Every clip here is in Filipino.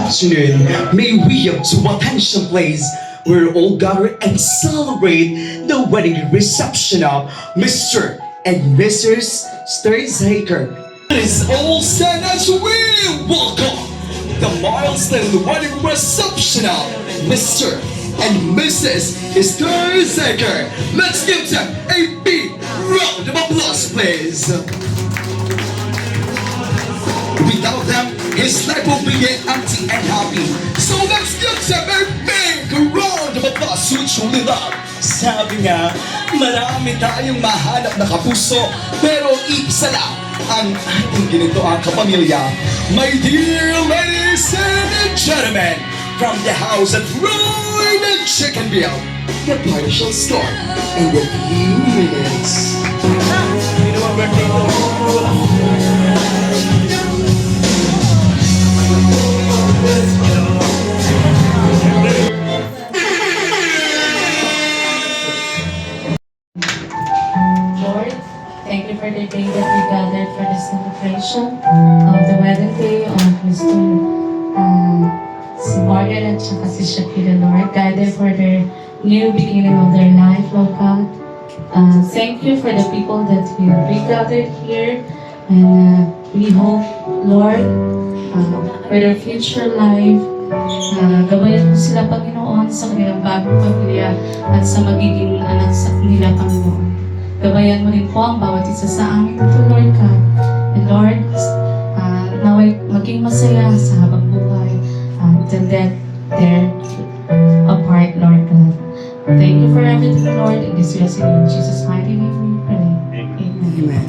afternoon, may we up to attention place where all gather and celebrate the wedding reception of Mr. and Mrs. Sturzaker. It is all set as we welcome the milestone wedding reception of Mr. and Mrs. Sturzaker. Let's give them a big round of applause, please. Without them, his life will be empty and happy. So let's give them a big round of applause who truly love. Sabi nga, marami tayong mahanap na kapuso, pero isa lang ang ating ginito ang kapamilya. My dear ladies and gentlemen, from the house at Roy the Chicken Bill, the party shall start in a few minutes. Lord, thank you for the day that we gathered for the celebration of the wedding day of Mr. Si Morgan at saka si Shakira, Lord. Guide them for their new beginning of their life, Lord God. Thank you for the people that will be gathered here. And we hope, Lord, for their future life, gabayan mo sila, Panginoon, sa kanilang bagong pamilya at sa magiging anak sa kanila, Panginoon. Gabayan mo rin po ang bawat isa sa amin ito, Lord God. And Lord, naway maging masaya sa habang buhay till that they're apart, Lord God. Thank you for everything, Lord. In this blessing in Jesus' mighty name we pray. Amen.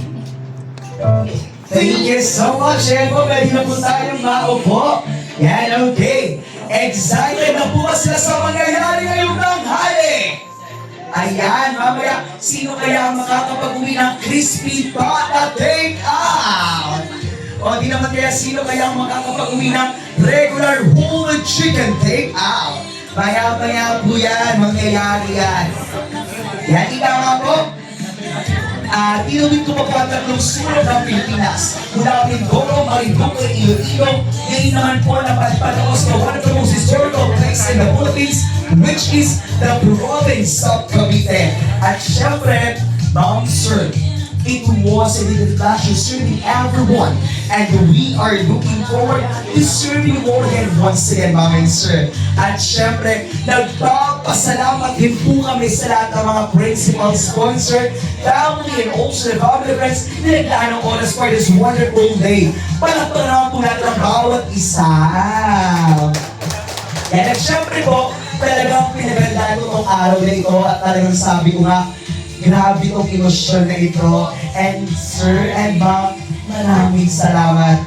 Thank you so much, Evo. Pwede na po tayong maupo. Yan, okay. Excited na po ba sila sa mangyayari ngayong tanghali? Ayan, mamaya, sino kaya ang makakapag-uwi ng crispy pata take out? O di naman kaya sino kaya ang makakapag-uwi ng regular whole chicken take out? Maya-maya po yan, mangyayari yan. Yan, ikaw nga po. Inuwid ko pa po ang tatlong sulok ng Pilipinas. Mula Mindoro, Marinduque, Iloilo, ngayon naman po napatapos na one of the most historical places in the Philippines, which is the province of Cavite. At syempre, Mount Sur. It was a little pleasure serving everyone, and we are looking forward to serving more than once again, Ma'am and Sir. At syempre, nagpapasalamat din po kami sa lahat ng mga principal sponsor, family, and also the family friends na naglaan ng oras for this wonderful day. Palakpakan naman po natin ang bawat isa. At syempre po, talagang pinagandaan ko itong araw na ito at talagang sabi ko nga, grabe itong emosyon na ito. And Sir and Ma'am, maraming salamat.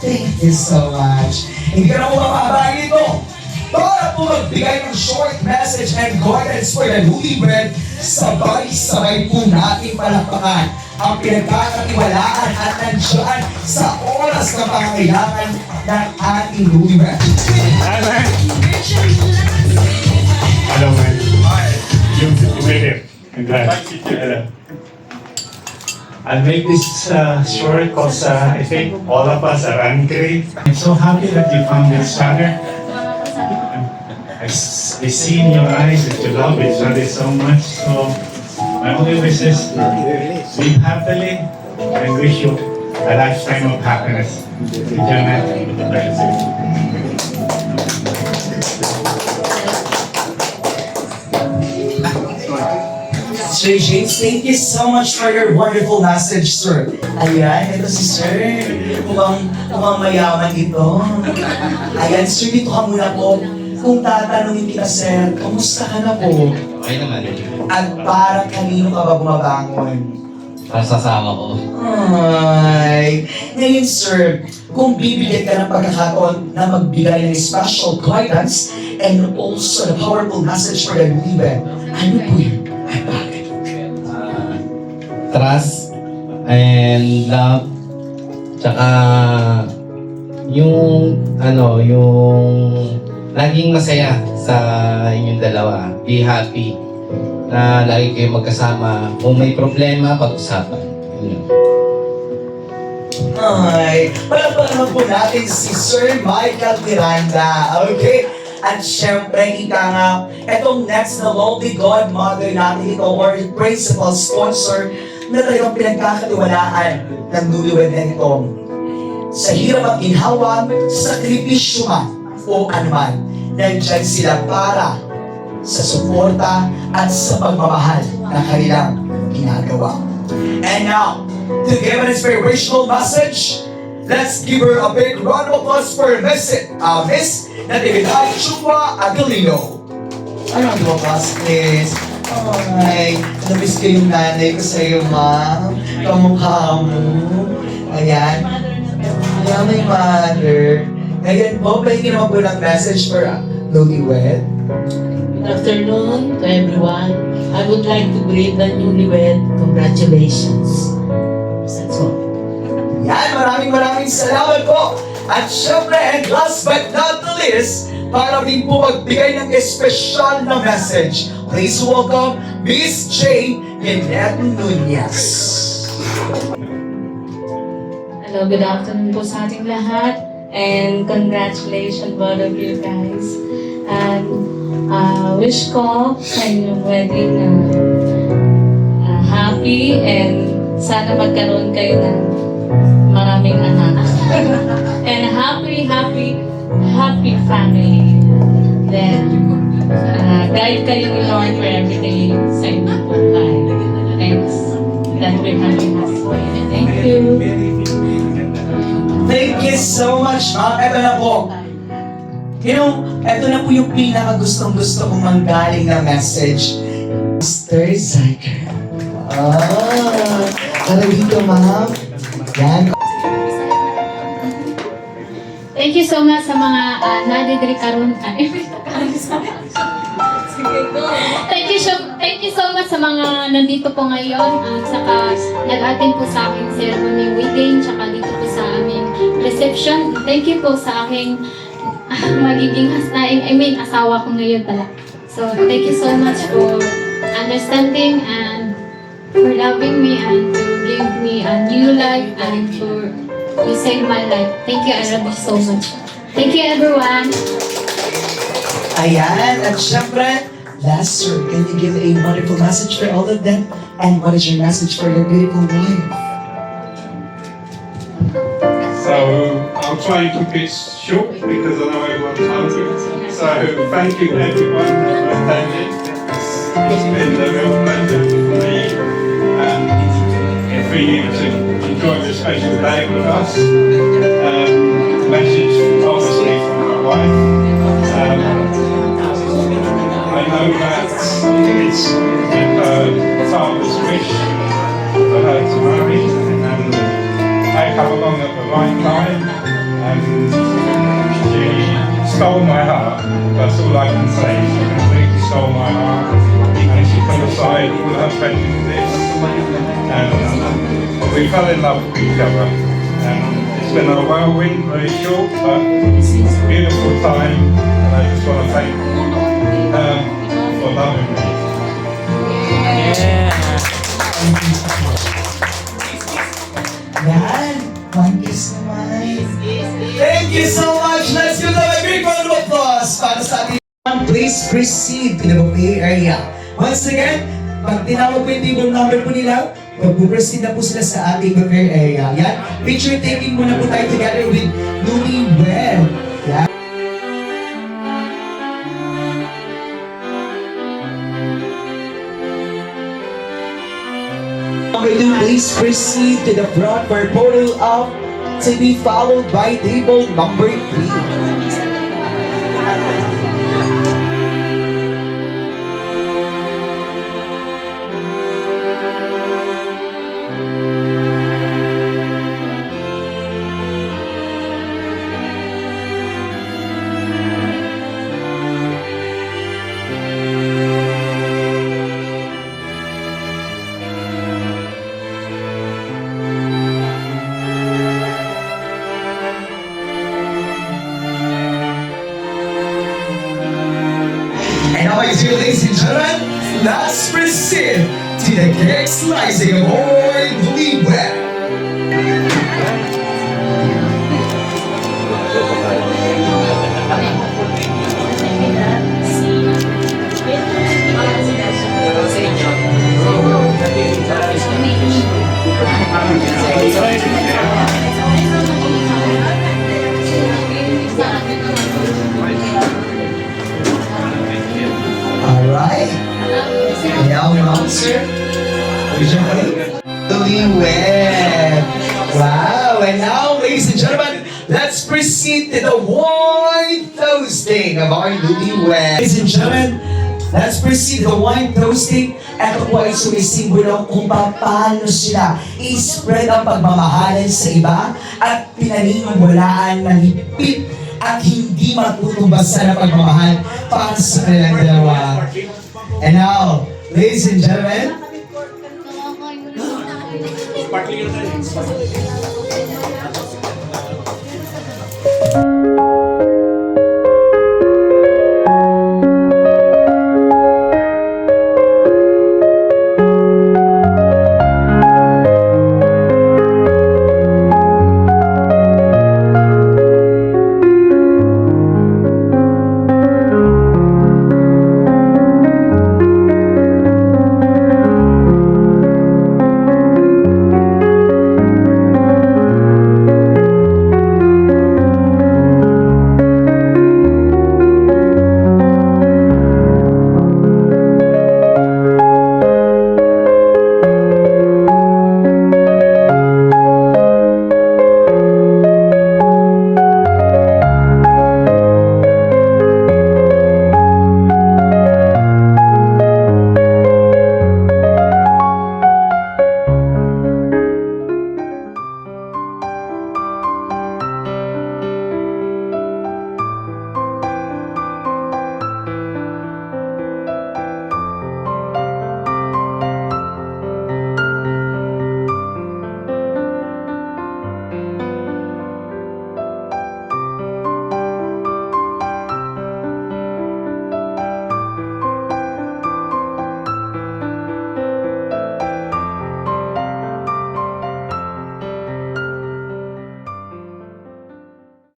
Thank you so much. Hindi ka na po mapahabagin ito. Para po magbigay ng short message and guidance for the newlywed, sabay-sabay po natin palakpakan ang pinagkakatiwalaan at nandiyan sa oras na pangangailangan ng ating newlywed. Hello, man. You made it. Congrats. I'll make this short because I think all of us are angry. I'm so happy that you found each other. I see in your eyes that you love each other so much. So my only wish is live happily and wish you a lifetime of happiness. Janet. Sir James, thank you so much for your wonderful message, sir. Ayan, ito si sir. Mukhang mayaman ito. Ayan, sir, dito ka muna po. Kung tatanungin kita, sir, kumusta ka na po? Okay naman. At para kanino ka ba bumabangon? Para sa asawa ko. Ay, ngayon, sir, kung bibigyan ka ng pagkakataon na magbigay ng special guidance and also the powerful message for the newlywed, ano po yun? At bakit? Trust and love. Tsaka yung laging masaya sa inyong dalawa. Be happy na lagi kayo magkasama. Kung may problema, pag-usapan. Yun. Ay, palapalan po natin si Sir Michael Miranda. Okay? At syempre, ika nga, itong next na lovely godmother natin ito or principal sponsor na talagang pinagkakatiwalaan ng newlywed na ito. Sa hirap at ginhawa, sakripisyo man o anuman, nandyan sila para sa suporta at sa pagmamahal na kanilang ginagawa. And now, to give an inspirational message, let's give her a big round of applause for Miss Natividad Chua Aguilino. A round of applause, please. Ay, namiss ko yung nanay ko sa'yo, ma'am. Kamukha mo. Ayan. Ayan, my mother. Ngayon po, pahingin naman po ng message for newlywed. Good afternoon to everyone. I would like to greet the newlywed. Congratulations. That's all. Yan, maraming salamat po. At syempre, and last but not the least, para rin po magbigay ng espesyal na message, please welcome Miss J. Yenet Nunez. Hello, good afternoon po sa ating lahat. And congratulations both of you guys. And wish ko sa inyong wedding happy and sana magkaroon kayo ng maraming anak. And happy family. Then, guide kayo ni Lord for every day sa inyong buhay. Thanks that we're having us. Thank you. Thank you so much, ma'am. Ito na po. You know, ito na po yung pinaka-gustong-gusto kong manggaling na message. Mr. Zyker. Tara dito, ma'am. Yan. Thank you so much sa mga nadidiri karon. Thank you so much sa mga nandito po ngayon at saka nag-attend po sa aking ceremony wedding tsaka dito po sa aming reception. Thank you po sa aking magiging asawa ko ngayon pala. So thank you so much for understanding and for loving me and to give me a new life and for you saved my life. Thank you, I love you so much. Thank you, everyone. Ayan, at syempre, last sir, can you give a wonderful message for all of them? And what is your message for your beautiful wife? So I'll try and keep it short because I know everyone's hungry. So thank you everyone for attending. It's been a real pleasure for me and for you to enjoy this special day with us. Message obviously from my wife. I know that it's her father's wish for her to marry, and I come along at the right time, and she stole my heart. That's all I can say. She completely stole my heart, and she put aside all her prejudice, and we fell in love with each other. And it's been a whirlwind, very short, but beautiful time, and I just want to thank her for loving me. Yan, one kiss naman. Thank you so much. Let's give them a big round of applause para sa ating please proceed to the buffet area. Once again, pag tinawag po yung table number po nila, mag-proceed na po sila sa ating buffet area. Yan, picture taking muna po tayo together with newlywed. Yan. Number 2, please proceed to the front for photo op to be followed by table number 3. And now, my dear ladies and gentlemen, let's proceed to the cake slicing of our newlywed. ang announcer. Newlywed. Wow, and now, ladies and gentlemen, let's proceed to the wine toasting of our newlywed. Ladies and gentlemen, let's proceed to the wine toasting. Ito po ay sumisimbolo kung paano sila i-spread ang pagmamahalan sa iba at pinaniniwalaan ng higpit at hindi magtutumbasan na pagmamahal para sa kanilang dalawa. And now, ladies and gentlemen,